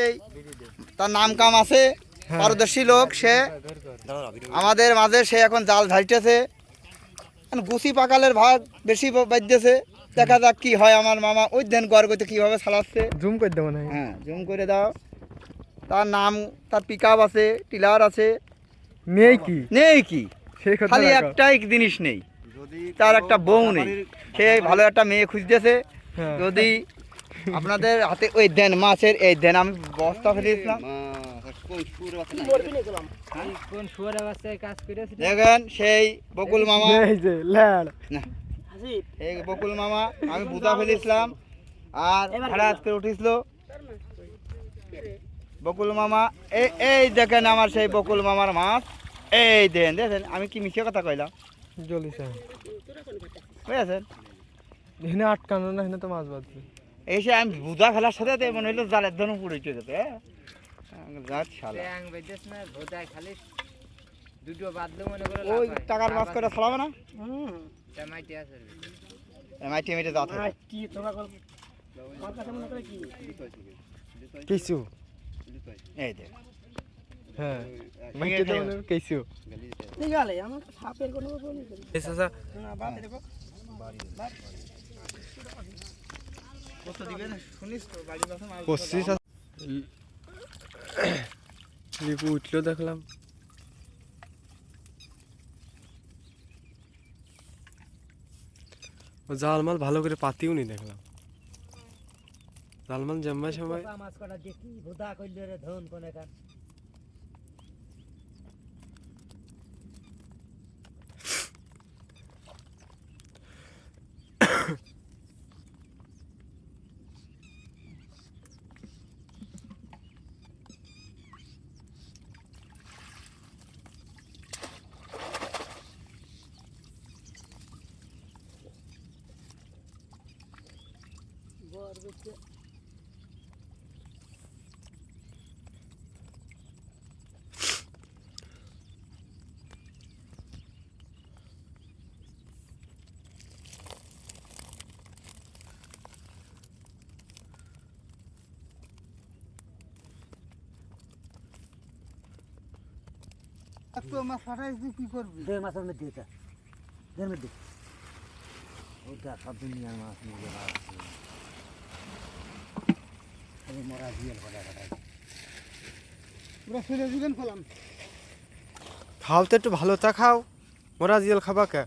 এই তার নাম কাম আছে, পারদর্শী লোক সে, আমাদের মাঝে সে এখন জাল ঝাড়তেছে, গুছি পাকালের ভাগ বেশি বাজতেছে। দেখা যাক কি হয়। আমার মামা ওই দেন গড় করতে কিভাবে চালাচ্ছে, জুম করে দেবো না? হ্যাঁ জুম করে দাও। তার নাম, তার পিক আপ আছে, টিলার আছে, নেই কি? নেই কি, সেই কথা খালি রাখো। একটাই জিনিস নেই, তার একটা বউ নেই। সে ভালো একটা মেয়ে খুঁজতেছে। হ্যাঁ। যদি আপনাদের হাতে ওই দেন মাছের, এই দেন আমি বস্তা ফেলেছিলাম, দেখেন সেই বকুল মামা, এই যে ল্যাড। এই বকুল মামা আমি বুঝা ফেলেছিলাম আর হঠাৎ করে উঠিছিল বকুল মামা। এই এই দেখেন আমার সেই বকুল মামার মাছ, এই দেন দেখেন। আমি কি মিশিয়ে কথা কইলাম, জ্বলিছে বুঝেছেন? এখানে আটকানো না, এখানে তো মাছ বাঁধবে। এসে আমি বুঝা ফেলার সাথে সাথে মনে হইলো জালের ধরুন পুড়ে যেতে। ওই টাকার মাছ করে ফেলাবে না, মাইটি মেটে যাত কিছু এই দেখ। হ্যাঁ মাইকে তো মনে কিছু লিপু উঠলো দেখলাম। ও জালমাল ভালো করে পাতিও নি দেখলাম। জালমাল জম্মার সময় মাছ ফাটাই কি করবি? মাছের মধ্যে এটা এর মধ্যে ওটা সব দুনিয়ার মাছ নিয়ে মরা জিয়াল পুরো ফেলে দিলেন ফেলাম। খাও তো একটু ভালো তা খাও, মোরা জিয়াল খাবা কে?